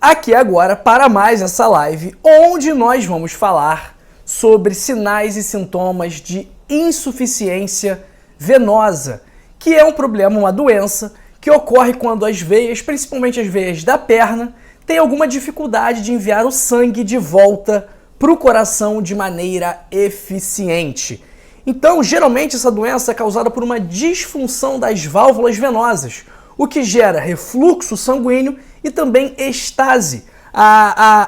aqui agora para mais essa live, onde nós vamos falar sobre sinais e sintomas de insuficiência venosa, que é um problema, uma doença que ocorre quando as veias, principalmente as veias da perna, têm alguma dificuldade de enviar o sangue de volta para o coração de maneira eficiente. Então, geralmente essa doença é causada por uma disfunção das válvulas venosas, o que gera refluxo sanguíneo e também estase,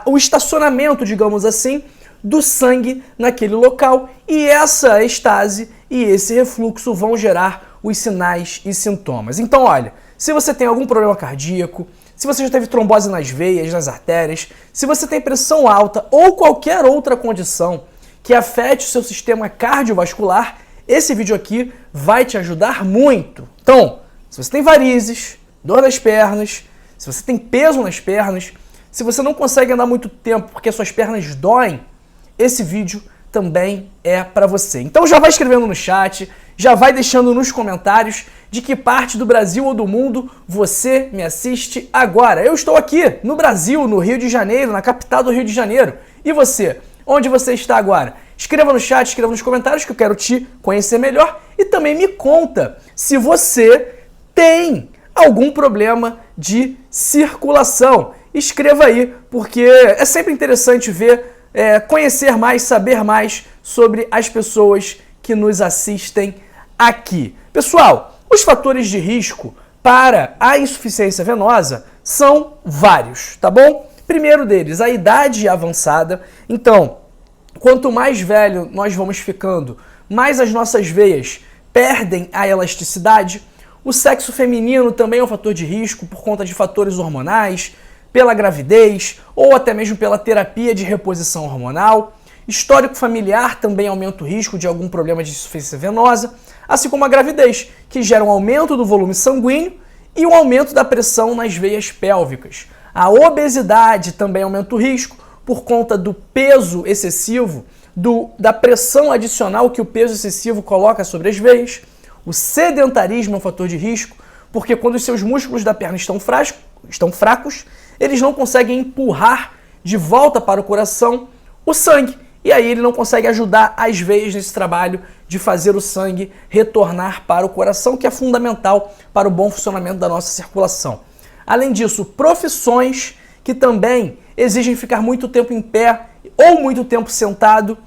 o estacionamento, digamos assim, do sangue naquele local, e essa estase e esse refluxo vão gerar os sinais e sintomas. Então, olha, se você tem algum problema cardíaco, se você já teve trombose nas veias, nas artérias, se você tem pressão alta ou qualquer outra condição que afete o seu sistema cardiovascular, esse vídeo aqui vai te ajudar muito. Então, se você tem varizes, dor das pernas, se você tem peso nas pernas, se você não consegue andar muito tempo porque suas pernas doem, esse vídeo também é para você. Então já vai escrevendo no chat, já vai deixando nos comentários de que parte do Brasil ou do mundo você me assiste agora. Eu estou aqui no Brasil, no Rio de Janeiro, na capital do Rio de Janeiro. E você? Onde você está agora? Escreva no chat, escreva nos comentários que eu quero te conhecer melhor e também me conta se você tem algum problema de circulação. Escreva aí, porque é sempre interessante ver, conhecer mais, saber mais sobre as pessoas que nos assistem aqui. Pessoal, os fatores de risco para a insuficiência venosa são vários, tá bom? Primeiro deles, a idade avançada. Então, quanto mais velho nós vamos ficando, mais as nossas veias perdem a elasticidade. O sexo feminino também é um fator de risco por conta de fatores hormonais, pela gravidez ou até mesmo pela terapia de reposição hormonal. Histórico familiar também aumenta o risco de algum problema de insuficiência venosa, assim como a gravidez, que gera um aumento do volume sanguíneo e um aumento da pressão nas veias pélvicas. A obesidade também aumenta o risco por conta do peso excessivo, da pressão adicional que o peso excessivo coloca sobre as veias. O sedentarismo é um fator de risco, porque quando os seus músculos da perna estão fracos, eles não conseguem empurrar de volta para o coração o sangue. E aí ele não consegue ajudar as veias nesse trabalho de fazer o sangue retornar para o coração, que é fundamental para o bom funcionamento da nossa circulação. Além disso, profissões que também exigem ficar muito tempo em pé ou muito tempo sentado,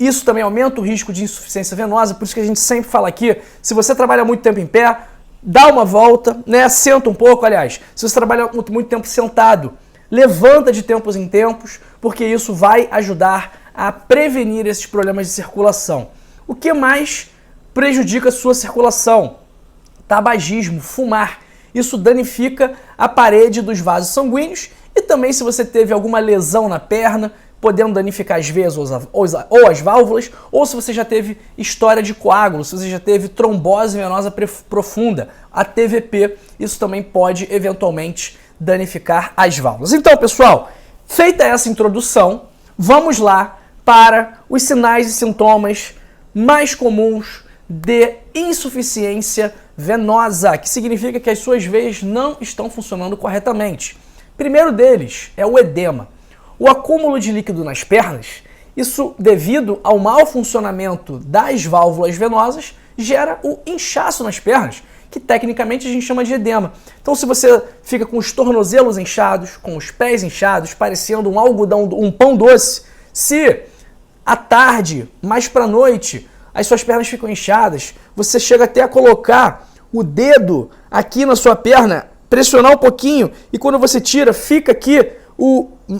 isso também aumenta o risco de insuficiência venosa, por isso que a gente sempre fala aqui, se você trabalha muito tempo em pé, dá uma volta, né? Senta um pouco, aliás, se você trabalha muito tempo sentado, levanta de tempos em tempos, porque isso vai ajudar a prevenir esses problemas de circulação. O que mais prejudica a sua circulação? Tabagismo, fumar. Isso danifica a parede dos vasos sanguíneos e também se você teve alguma lesão na perna, podendo danificar as veias ou as válvulas, ou se você já teve história de coágulo, se você já teve trombose venosa profunda, a TVP, isso também pode eventualmente danificar as válvulas. Então, pessoal, feita essa introdução, vamos lá para os sinais e sintomas mais comuns de insuficiência venosa, que significa que as suas veias não estão funcionando corretamente. Primeiro deles é o edema. O acúmulo de líquido nas pernas, isso devido ao mau funcionamento das válvulas venosas, gera o inchaço nas pernas, que tecnicamente a gente chama de edema. Então se você fica com os tornozelos inchados, com os pés inchados, parecendo um algodão, um pão doce, se à tarde, mais para a noite, as suas pernas ficam inchadas, você chega até a colocar o dedo aqui na sua perna, pressionar um pouquinho e quando você tira, fica aqui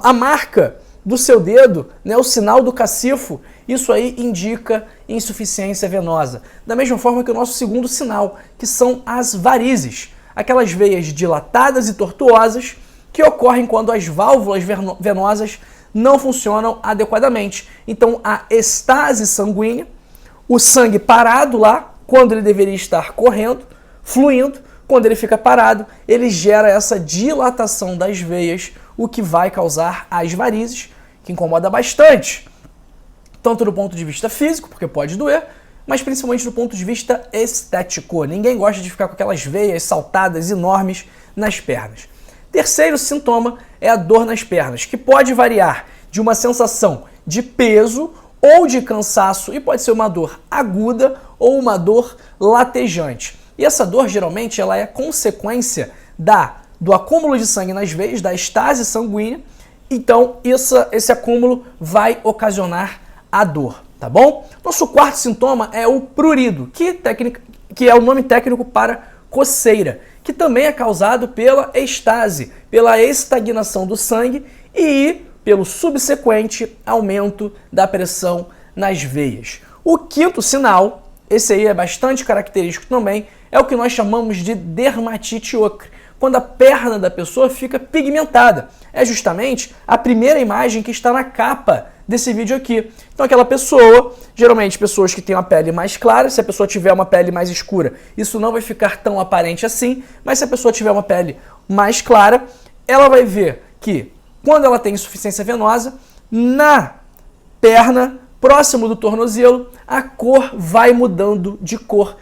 a marca do seu dedo, né, o sinal do cacifo, isso aí indica insuficiência venosa. Da mesma forma que o nosso segundo sinal, que são as varizes, aquelas veias dilatadas e tortuosas que ocorrem quando as válvulas venosas não funcionam adequadamente. Então a estase sanguínea, o sangue parado lá, quando ele deveria estar correndo, fluindo, quando ele fica parado, ele gera essa dilatação das veias, o que vai causar as varizes, que incomoda bastante, tanto do ponto de vista físico, porque pode doer, mas principalmente do ponto de vista estético. Ninguém gosta de ficar com aquelas veias saltadas enormes nas pernas. Terceiro sintoma é a dor nas pernas, que pode variar de uma sensação de peso ou de cansaço e pode ser uma dor aguda ou uma dor latejante. E essa dor geralmente ela é consequência do acúmulo de sangue nas veias, da estase sanguínea. Então esse acúmulo vai ocasionar a dor, tá bom? Nosso quarto sintoma é o prurido, que é o nome técnico para coceira, que também é causado pela estase, pela estagnação do sangue e pelo subsequente aumento da pressão nas veias. O quinto sinal, esse aí é bastante característico também, é o que nós chamamos de dermatite ocre, quando a perna da pessoa fica pigmentada. É justamente a primeira imagem que está na capa desse vídeo aqui. Então aquela pessoa, geralmente pessoas que têm uma pele mais clara, se a pessoa tiver uma pele mais escura, isso não vai ficar tão aparente assim, mas se a pessoa tiver uma pele mais clara, ela vai ver que quando ela tem insuficiência venosa, na perna, próximo do tornozelo, a cor vai mudando de cor.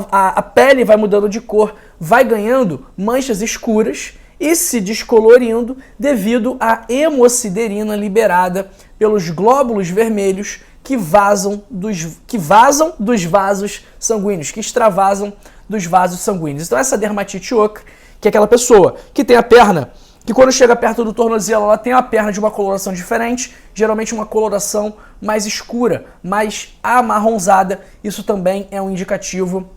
A pele vai mudando de cor, vai ganhando manchas escuras e se descolorindo devido à hemosiderina liberada pelos glóbulos vermelhos que vazam dos vasos sanguíneos, que extravasam dos vasos sanguíneos. Então essa dermatite ocre, que é aquela pessoa que tem a perna, que quando chega perto do tornozelo, ela tem a perna de uma coloração diferente, geralmente uma coloração mais escura, mais amarronzada. Isso também é um indicativo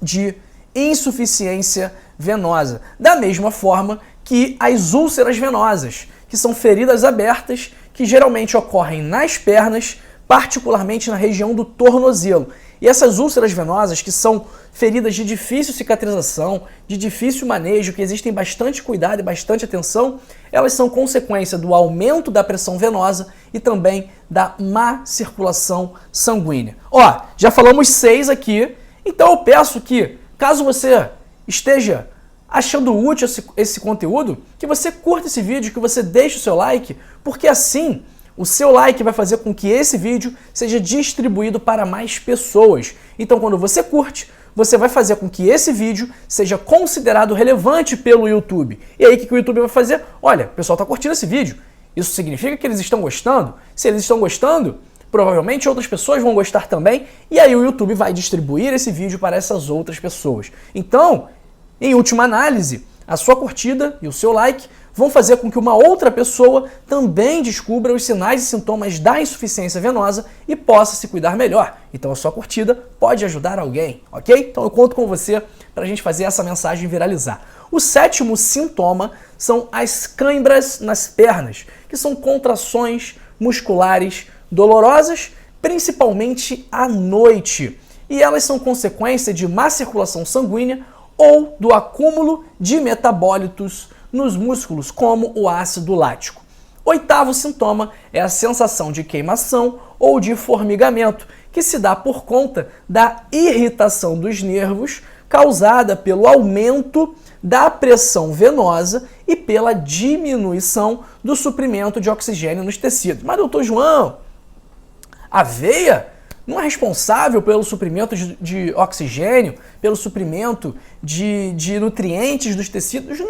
de insuficiência venosa. Da mesma forma que as úlceras venosas, que são feridas abertas, que geralmente ocorrem nas pernas, particularmente na região do tornozelo. E essas úlceras venosas, que são feridas de difícil cicatrização, de difícil manejo, que existem bastante cuidado e bastante atenção, elas são consequência do aumento da pressão venosa e também da má circulação sanguínea. Ó, já falamos 6 aqui, então eu peço que, caso você esteja achando útil esse conteúdo, que você curta esse vídeo, que você deixe o seu like, porque assim o seu like vai fazer com que esse vídeo seja distribuído para mais pessoas. Então, quando você curte, você vai fazer com que esse vídeo seja considerado relevante pelo YouTube. E aí, o que o YouTube vai fazer? Olha, o pessoal está curtindo esse vídeo. Isso significa que eles estão gostando? Se eles estão gostando, provavelmente outras pessoas vão gostar também. E aí o YouTube vai distribuir esse vídeo para essas outras pessoas. Então, em última análise, a sua curtida e o seu like vão fazer com que uma outra pessoa também descubra os sinais e sintomas da insuficiência venosa e possa se cuidar melhor. Então a sua curtida pode ajudar alguém, ok? Então eu conto com você para a gente fazer essa mensagem viralizar. O sétimo sintoma são as câimbras nas pernas, que são contrações musculares dolorosas, principalmente à noite. E elas são consequência de má circulação sanguínea ou do acúmulo de metabólitos nos músculos, como o ácido lático. Oitavo sintoma é a sensação de queimação ou de formigamento, que se dá por conta da irritação dos nervos causada pelo aumento da pressão venosa e pela diminuição do suprimento de oxigênio nos tecidos. Mas, doutor João, a veia não é responsável pelo suprimento de oxigênio, pelo suprimento de nutrientes dos tecidos?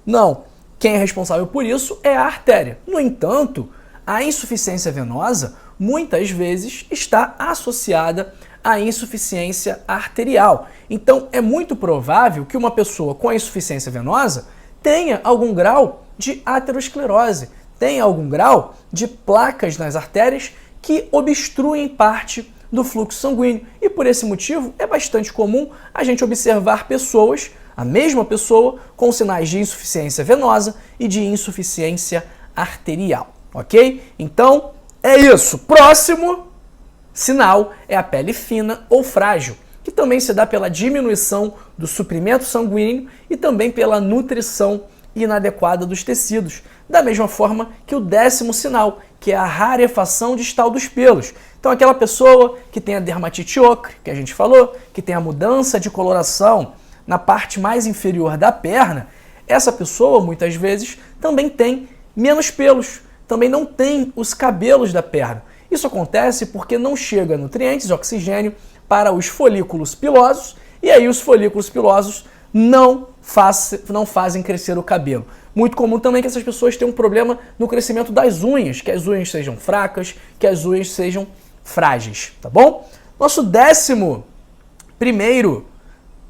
Não. Quem é responsável por isso é a artéria. No entanto, a insuficiência venosa muitas vezes está associada à insuficiência arterial. Então, é muito provável que uma pessoa com insuficiência venosa tenha algum grau de aterosclerose, tenha algum grau de placas nas artérias que obstruem parte do fluxo sanguíneo. E por esse motivo é bastante comum a gente observar pessoas, a mesma pessoa, com sinais de insuficiência venosa e de insuficiência arterial, ok? Então, é isso. Próximo sinal é a pele fina ou frágil, que também se dá pela diminuição do suprimento sanguíneo e também pela nutrição inadequada dos tecidos, da mesma forma que o 10º sinal, que é a rarefação distal dos pelos. Então aquela pessoa que tem a dermatite ocre, que a gente falou, que tem a mudança de coloração na parte mais inferior da perna, essa pessoa muitas vezes também tem menos pelos, também não tem os cabelos da perna. Isso acontece porque não chega nutrientes e oxigênio para os folículos pilosos, e aí os folículos pilosos não fazem crescer o cabelo. Muito comum também que essas pessoas tenham um problema no crescimento das unhas, que as unhas sejam fracas, que as unhas sejam frágeis, tá bom? Nosso 11º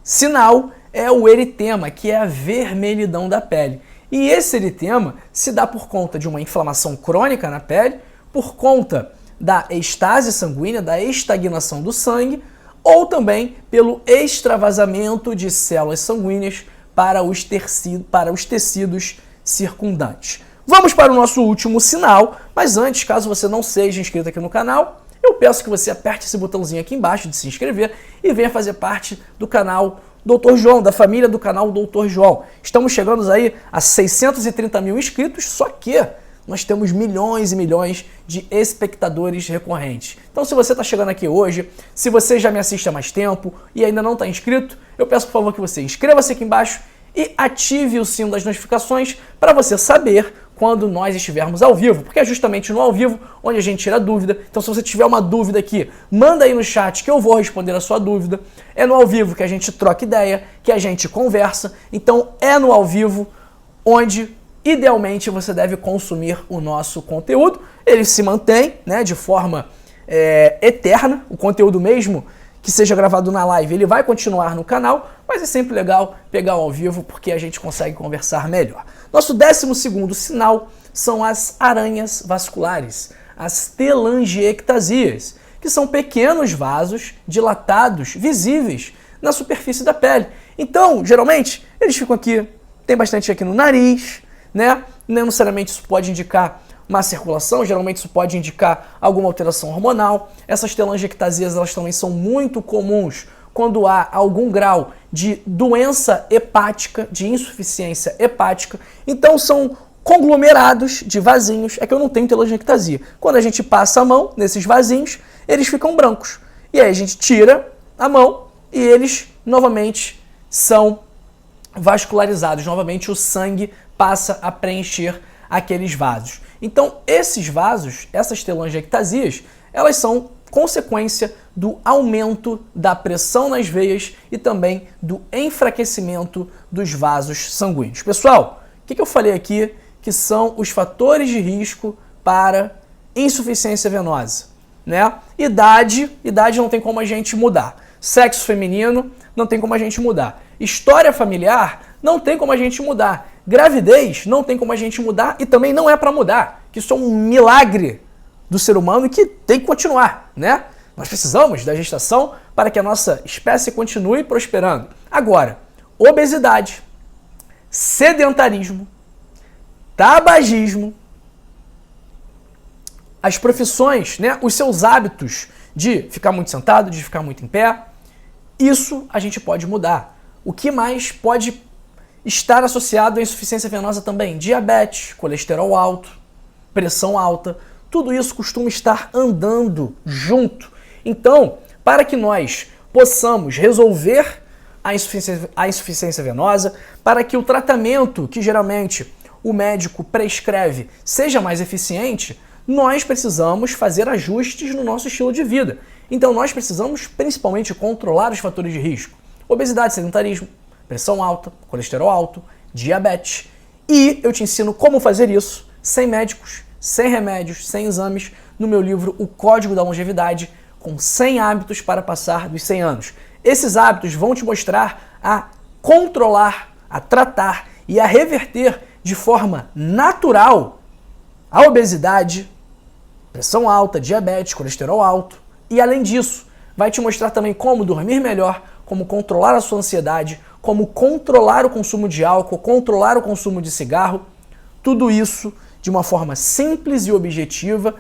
sinal é o eritema, que é a vermelhidão da pele. E esse eritema se dá por conta de uma inflamação crônica na pele, por conta da estase sanguínea, da estagnação do sangue, ou também pelo extravasamento de células sanguíneas para os tecidos circundantes. Vamos para o nosso último sinal, mas antes, caso você não seja inscrito aqui no canal, eu peço que você aperte esse botãozinho aqui embaixo de se inscrever e venha fazer parte do canal Dr. João, da família do canal Dr. João. Estamos chegando aí a 630 mil inscritos, só que nós temos milhões e milhões de espectadores recorrentes. Então, se você está chegando aqui hoje, se você já me assiste há mais tempo e ainda não está inscrito, eu peço, por favor, que você inscreva-se aqui embaixo e ative o sino das notificações para você saber quando nós estivermos ao vivo, porque é justamente no ao vivo onde a gente tira dúvida. Então, se você tiver uma dúvida aqui, manda aí no chat que eu vou responder a sua dúvida. É no ao vivo que a gente troca ideia, que a gente conversa. Então, é no ao vivo onde idealmente você deve consumir o nosso conteúdo. Ele se mantém, né, de forma eterna, o conteúdo mesmo que seja gravado na live, ele vai continuar no canal, mas é sempre legal pegar o ao vivo porque a gente consegue conversar melhor. Nosso 12º sinal são as aranhas vasculares, as telangiectasias, que são pequenos vasos dilatados, visíveis na superfície da pele. Então, geralmente, eles ficam aqui, tem bastante aqui no nariz, né? Não necessariamente isso pode indicar má circulação, geralmente isso pode indicar alguma alteração hormonal. Essas telangiectasias, elas também são muito comuns quando há algum grau de doença hepática, de insuficiência hepática. Então são conglomerados de vasinhos. É que eu não tenho telangiectasia. Quando a gente passa a mão nesses vasinhos, eles ficam brancos. E aí a gente tira a mão e eles novamente são vascularizados. Novamente o sangue passa a preencher aqueles vasos. Então, esses vasos, essas telangiectasias, elas são consequência do aumento da pressão nas veias e também do enfraquecimento dos vasos sanguíneos. Pessoal, o que eu falei aqui que são os fatores de risco para insuficiência venosa, né? Idade não tem como a gente mudar. Sexo feminino, não tem como a gente mudar. História familiar, não tem como a gente mudar. Gravidez, não tem como a gente mudar e também não é para mudar. Que isso é um milagre do ser humano e que tem que continuar, né? Nós precisamos da gestação para que a nossa espécie continue prosperando. Agora, obesidade, sedentarismo, tabagismo, as profissões, né? Os seus hábitos de ficar muito sentado, de ficar muito em pé, isso a gente pode mudar. O que mais pode estar associado à insuficiência venosa também? Diabetes, colesterol alto, pressão alta, tudo isso costuma estar andando junto. Então, para que nós possamos resolver a insuficiência venosa, para que o tratamento que geralmente o médico prescreve seja mais eficiente, nós precisamos fazer ajustes no nosso estilo de vida. Então, nós precisamos principalmente controlar os fatores de risco. Obesidade, sedentarismo, pressão alta, colesterol alto, diabetes. E eu te ensino como fazer isso sem médicos, sem remédios, sem exames, no meu livro O Código da Longevidade, com 100 hábitos para passar dos 100 anos. Esses hábitos vão te mostrar a controlar, a tratar e a reverter de forma natural a obesidade, pressão alta, diabetes, colesterol alto. E além disso, vai te mostrar também como dormir melhor, como controlar a sua ansiedade, como controlar o consumo de álcool, controlar o consumo de cigarro. Tudo isso de uma forma simples e objetiva,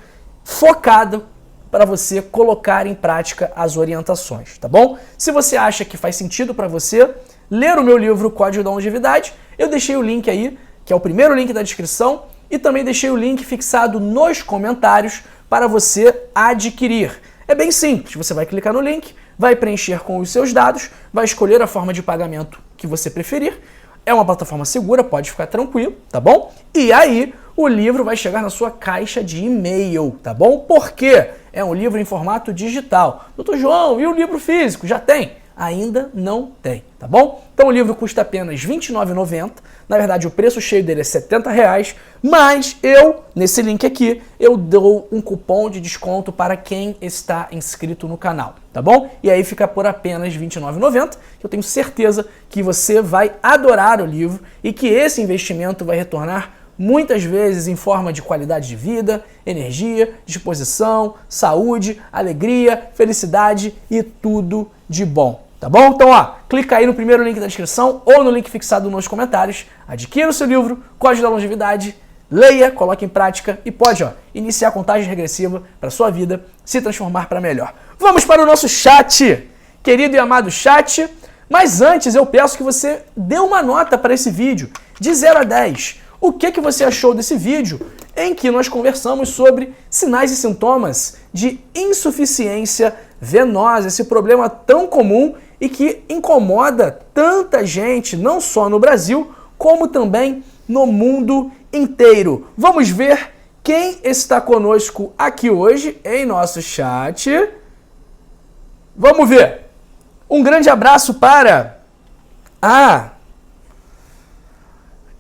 focada para você colocar em prática as orientações, tá bom? Se você acha que faz sentido para você ler o meu livro Código da Longevidade, eu deixei o link aí, que é o primeiro link da descrição, e também deixei o link fixado nos comentários para você adquirir. É bem simples, você vai clicar no link, vai preencher com os seus dados, vai escolher a forma de pagamento que você preferir. É uma plataforma segura, pode ficar tranquilo, tá bom? E aí, o livro vai chegar na sua caixa de e-mail, tá bom? Por quê? É um livro em formato digital. Doutor João, e o livro físico? Já tem. ainda não tem, tá bom? Então o livro custa apenas R$ 29,90. Na verdade, o preço cheio dele é R$ 70, mas nesse link aqui, eu dou um cupom de desconto para quem está inscrito no canal, tá bom? E aí fica por apenas R$ 29,90, que eu tenho certeza que você vai adorar o livro e que esse investimento vai retornar muitas vezes em forma de qualidade de vida, energia, disposição, saúde, alegria, felicidade e tudo de bom, tá bom? Então, clica aí no primeiro link da descrição ou no link fixado nos comentários, adquira o seu livro, Código da Longevidade, leia, coloque em prática e pode, iniciar a contagem regressiva para sua vida se transformar para melhor. Vamos para o nosso chat, querido e amado chat, mas antes eu peço que você dê uma nota para esse vídeo, de 0 a 10. O que você achou desse vídeo em que nós conversamos sobre sinais e sintomas de insuficiência venosa, esse problema tão comum e que incomoda tanta gente, não só no Brasil, como também no mundo inteiro. Vamos ver quem está conosco aqui hoje em nosso chat. Vamos ver. Um grande abraço para a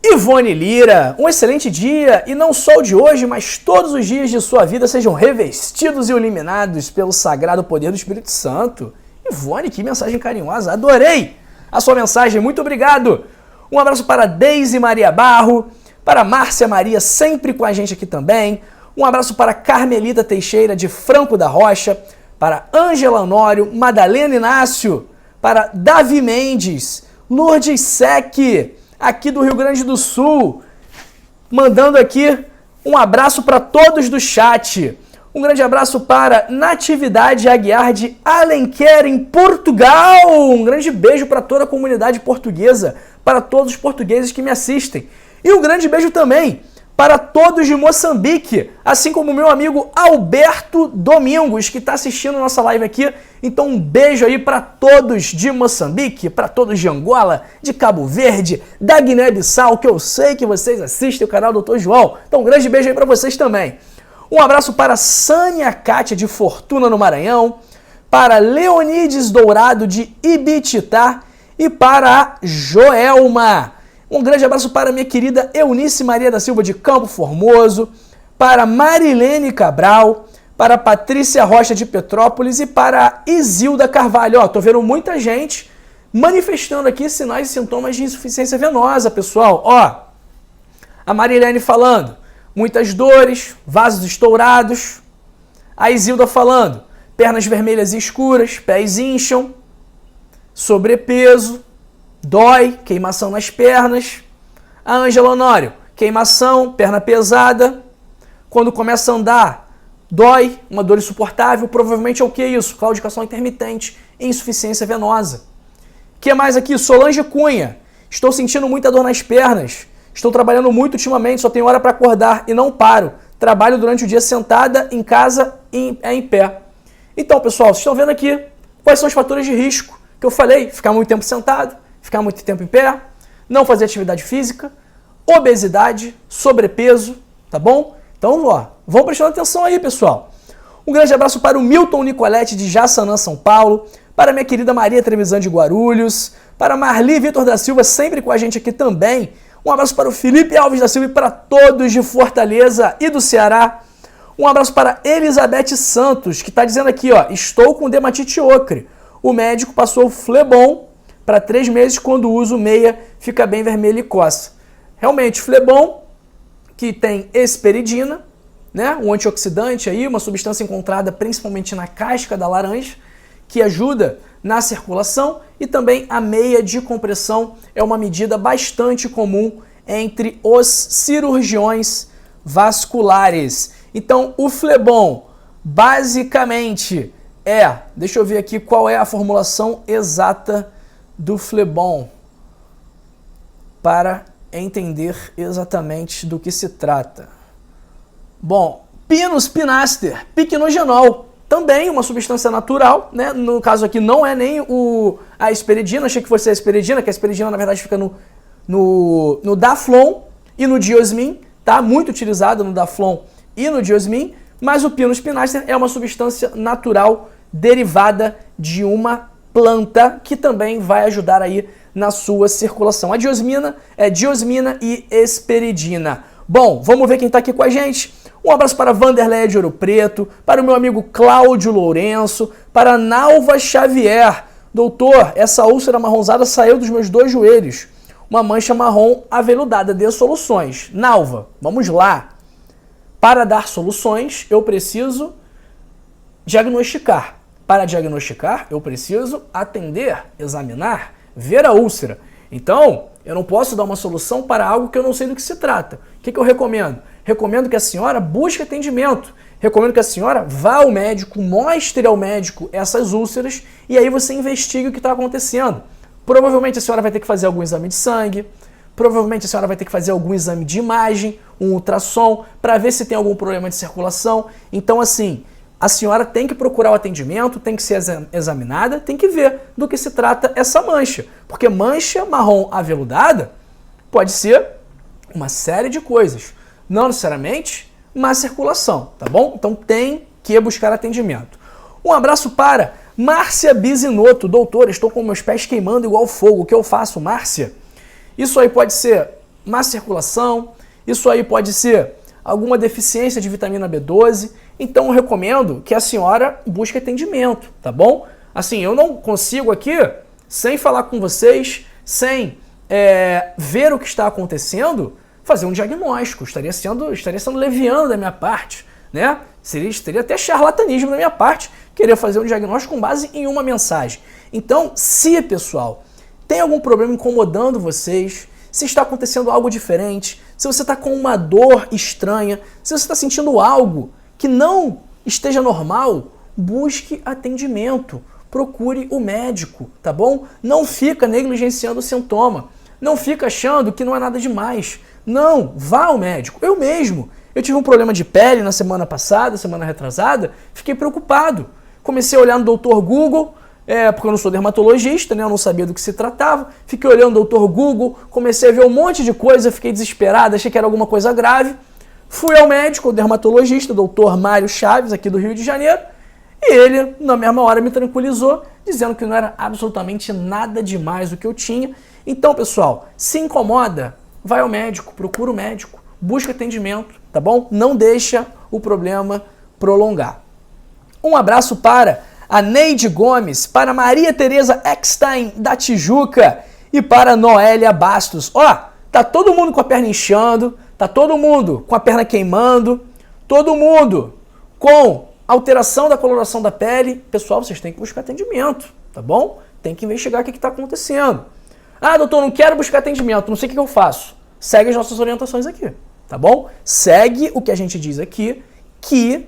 Ivone Lira, um excelente dia, e não só o de hoje, mas todos os dias de sua vida sejam revestidos e iluminados pelo sagrado poder do Espírito Santo. Ivone, que mensagem carinhosa, adorei a sua mensagem, muito obrigado. Um abraço para Deise Maria Barro, para Márcia Maria, sempre com a gente aqui também. Um abraço para Carmelita Teixeira, de Franco da Rocha, para Ângela Honório, Madalena Inácio, para Davi Mendes, Lourdes Sec, aqui do Rio Grande do Sul, mandando aqui um abraço para todos do chat. Um grande abraço para Natividade Aguiar de Alenquer, em Portugal. Um grande beijo para toda a comunidade portuguesa, para todos os portugueses que me assistem. E um grande beijo também para todos de Moçambique, assim como o meu amigo Alberto Domingos, que está assistindo a nossa live aqui. Então um beijo aí para todos de Moçambique, para todos de Angola, de Cabo Verde, da Guiné-Bissau, que eu sei que vocês assistem o canal do Dr. João. Então um grande beijo aí para vocês também. Um abraço para Sânia Cátia de Fortuna, no Maranhão, para Leonides Dourado de Ibititá e para a Joelma. Um grande abraço para minha querida Eunice Maria da Silva de Campo Formoso, para Marilene Cabral, para Patrícia Rocha de Petrópolis e para a Isilda Carvalho. Tô vendo muita gente manifestando aqui sinais e sintomas de insuficiência venosa, pessoal. A Marilene falando, muitas dores, vasos estourados. A Isilda falando, pernas vermelhas e escuras, pés incham, sobrepeso, dói, queimação nas pernas. A Ângela Honório, queimação, perna pesada. Quando começa a andar, dói, uma dor insuportável. Provavelmente é o que isso? Claudicação intermitente, insuficiência venosa. O que mais aqui? Solange Cunha, estou sentindo muita dor nas pernas. Estou trabalhando muito ultimamente, só tenho hora para acordar e não paro. Trabalho durante o dia sentada, em casa e em pé. Então, pessoal, vocês estão vendo aqui quais são os fatores de risco que eu falei. Ficar muito tempo sentado, ficar muito tempo em pé, não fazer atividade física, obesidade, sobrepeso, tá bom? Então, vamos prestando atenção aí, pessoal. Um grande abraço para o Milton Nicoletti de Jaçanã, São Paulo, para minha querida Maria Trevisan de Guarulhos, para Marli Vitor da Silva, sempre com a gente aqui também. Um abraço para o Felipe Alves da Silva e para todos de Fortaleza e do Ceará. Um abraço para Elizabeth Santos, que está dizendo aqui, estou com dermatite ocre. O médico passou o Flebon para 3 meses, quando uso meia, fica bem vermelho e coça. Realmente, Flebon, que tem hesperidina, né, um antioxidante aí, uma substância encontrada principalmente na casca da laranja, que ajuda na circulação, e também a meia de compressão é uma medida bastante comum entre os cirurgiões vasculares. Então, o Flebon, basicamente, deixa eu ver aqui qual é a formulação exata do Flebon, para entender exatamente do que se trata. Bom, Pinus pinaster, piquenogenol, também uma substância natural, né? No caso aqui não é nem a hesperidina, achei que fosse a hesperidina, que a hesperidina na verdade fica no Daflon e no Diosmin, tá? Muito utilizado no Daflon e no Diosmin, mas o Pinus pinaster é uma substância natural derivada de uma planta que também vai ajudar aí na sua circulação. A diosmina é diosmina e hesperidina. Bom, vamos ver quem está aqui com a gente. Um abraço para Vanderlei de Ouro Preto, para o meu amigo Cláudio Lourenço, para Nalva Xavier. Doutor, essa úlcera marronzada saiu dos meus 2 joelhos. Uma mancha marrom aveludada. Dê soluções. Nalva, vamos lá. Para dar soluções, eu preciso diagnosticar. Para diagnosticar, eu preciso atender, examinar, ver a úlcera. Então, eu não posso dar uma solução para algo que eu não sei do que se trata. O que eu recomendo? Recomendo que a senhora busque atendimento. Recomendo que a senhora vá ao médico, mostre ao médico essas úlceras e aí você investigue o que está acontecendo. Provavelmente a senhora vai ter que fazer algum exame de sangue, provavelmente a senhora vai ter que fazer algum exame de imagem, um ultrassom, para ver se tem algum problema de circulação. Então, assim, a senhora tem que procurar o atendimento, tem que ser examinada, tem que ver do que se trata essa mancha. Porque mancha marrom aveludada pode ser uma série de coisas. Não necessariamente má circulação, tá bom? Então tem que buscar atendimento. Um abraço para Márcia Bisinotto. Doutor, estou com meus pés queimando igual fogo. O que eu faço, Márcia? Isso aí pode ser má circulação, isso aí pode ser alguma deficiência de vitamina B12. Então eu recomendo que a senhora busque atendimento, tá bom? Assim, eu não consigo aqui, sem falar com vocês, sem ver o que está acontecendo, fazer um diagnóstico. Estaria sendo leviano da minha parte, né? Seria até charlatanismo da minha parte querer fazer um diagnóstico com base em uma mensagem. Então, se, pessoal, tem algum problema incomodando vocês, se está acontecendo algo diferente, se você está com uma dor estranha, se você está sentindo algo que não esteja normal, busque atendimento, procure o médico, tá bom? Não fica negligenciando o sintoma, não fica achando que não é nada demais. Não, vá ao médico. Eu tive um problema de pele na semana passada, semana retrasada, fiquei preocupado. Comecei a olhar no Dr. Google, porque eu não sou dermatologista, né? Eu não sabia do que se tratava. Fiquei olhando o Dr. Google, comecei a ver um monte de coisa, fiquei desesperado, achei que era alguma coisa grave. Fui ao médico, o dermatologista, o Dr. Mário Chaves, aqui do Rio de Janeiro, e ele, na mesma hora, me tranquilizou, dizendo que não era absolutamente nada demais o que eu tinha. Então, pessoal, se incomoda, vai ao médico, procura o médico, busca atendimento, tá bom? Não deixa o problema prolongar. Um abraço para a Neide Gomes, para Maria Tereza Eckstein, da Tijuca, e para Noélia Bastos. Ó, tá todo mundo com a perna inchando, tá todo mundo com a perna queimando, todo mundo com alteração da coloração da pele. Pessoal, vocês têm que buscar atendimento, tá bom? Tem que investigar o que está acontecendo. Ah, doutor, não quero buscar atendimento, não sei o que eu faço. Segue as nossas orientações aqui, tá bom? Segue o que a gente diz aqui, que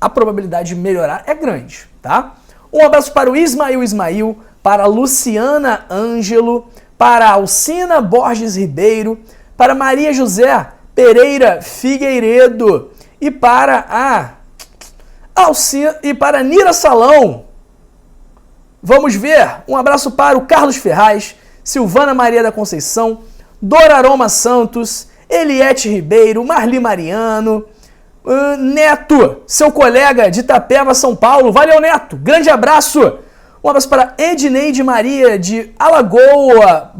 a probabilidade de melhorar é grande, tá? Um abraço para o Ismail, para a Luciana Ângelo, para a Alcina Borges Ribeiro, para Maria José Pereira Figueiredo e para a Alcina e para a Nira Salão. Vamos ver. Um abraço para o Carlos Ferraz, Silvana Maria da Conceição, Dora Aroma Santos, Eliette Ribeiro, Marli Mariano, Neto, seu colega de Itapeva, São Paulo. Valeu, Neto. Grande abraço. Um abraço para Edneide Maria, de Alagoa,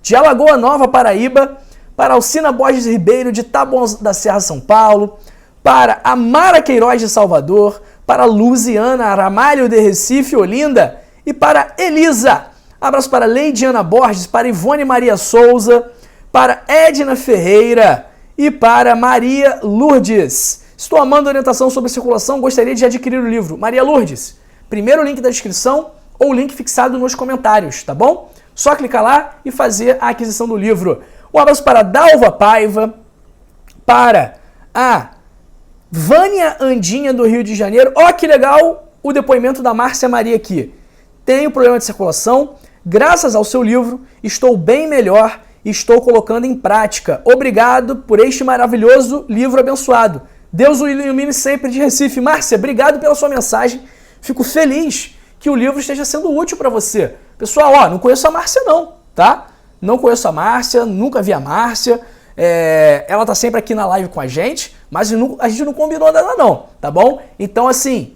de Alagoa Nova, Paraíba. Para Alcina Borges Ribeiro, de Taboão da Serra, São Paulo. Para Amara Queiroz, de Salvador. Para Luziana Ramalho, de Recife, Olinda. E para Elisa. Abraço para Leidiana Borges, para Ivone Maria Souza, para Edna Ferreira e para Maria Lourdes. Estou amando a orientação sobre circulação, gostaria de adquirir o livro. Maria Lourdes, primeiro link da descrição ou link fixado nos comentários, tá bom? Só clicar lá e fazer a aquisição do livro. Um abraço para Dalva Paiva, para a Vânia Andinha, do Rio de Janeiro. Ó, que legal o depoimento da Márcia Maria aqui. Tenho problema de circulação, graças ao seu livro, estou bem melhor e estou colocando em prática. Obrigado por este maravilhoso livro abençoado. Deus o ilumine sempre, de Recife. Márcia, obrigado pela sua mensagem. Fico feliz que o livro esteja sendo útil para você. Pessoal, ó, não conheço a Márcia não, tá? Não conheço a Márcia, nunca vi a Márcia. Ela tá sempre aqui na live com a gente, mas a gente não combinou nada não, tá bom? Então, assim,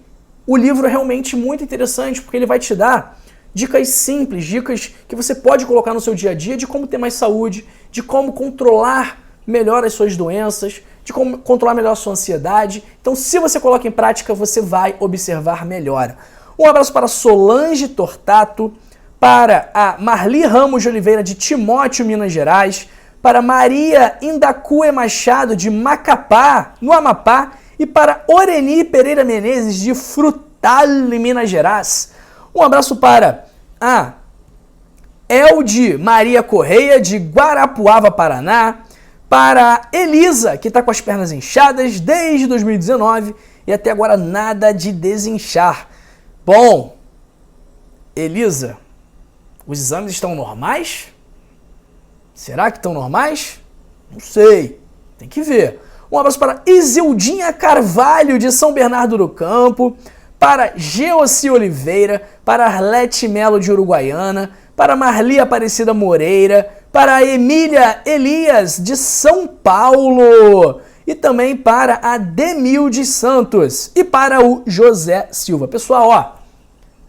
o livro é realmente muito interessante, porque ele vai te dar dicas simples, dicas que você pode colocar no seu dia a dia de como ter mais saúde, de como controlar melhor as suas doenças, de como controlar melhor a sua ansiedade. Então, se você coloca em prática, você vai observar melhora. Um abraço para Solange Tortato, para a Marli Ramos de Oliveira, de Timóteo, Minas Gerais, para Maria Indacue Machado, de Macapá, no Amapá, e para Oreni Pereira Menezes, de Frutal, em Minas Gerais. Um abraço para a Elde Maria Correia, de Guarapuava, Paraná, para a Elisa, que está com as pernas inchadas desde 2019 e até agora nada de desinchar. Bom, Elisa, os exames estão normais? Será que estão normais? Não sei, tem que ver. Um abraço para Isildinha Carvalho, de São Bernardo do Campo, para Geossi Oliveira, para Arlete Melo, de Uruguaiana, para Marli Aparecida Moreira, para a Emília Elias, de São Paulo, e também para a Demilde Santos e para o José Silva. Pessoal, ó,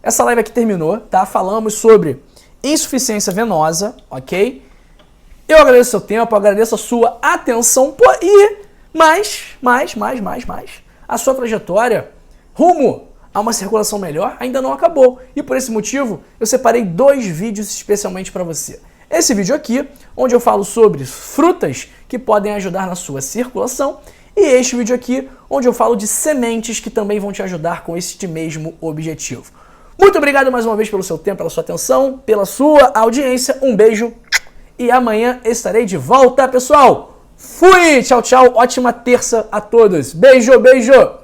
essa live aqui terminou, tá? Falamos sobre insuficiência venosa, ok? Eu agradeço o seu tempo, agradeço a sua atenção e a sua trajetória rumo a uma circulação melhor ainda não acabou. E por esse motivo, eu separei 2 vídeos especialmente para você. Esse vídeo aqui, onde eu falo sobre frutas que podem ajudar na sua circulação, e este vídeo aqui, onde eu falo de sementes que também vão te ajudar com este mesmo objetivo. Muito obrigado mais uma vez pelo seu tempo, pela sua atenção, pela sua audiência. Um beijo e amanhã estarei de volta, pessoal. Fui! Tchau, tchau. Ótima terça a todos. Beijo, beijo!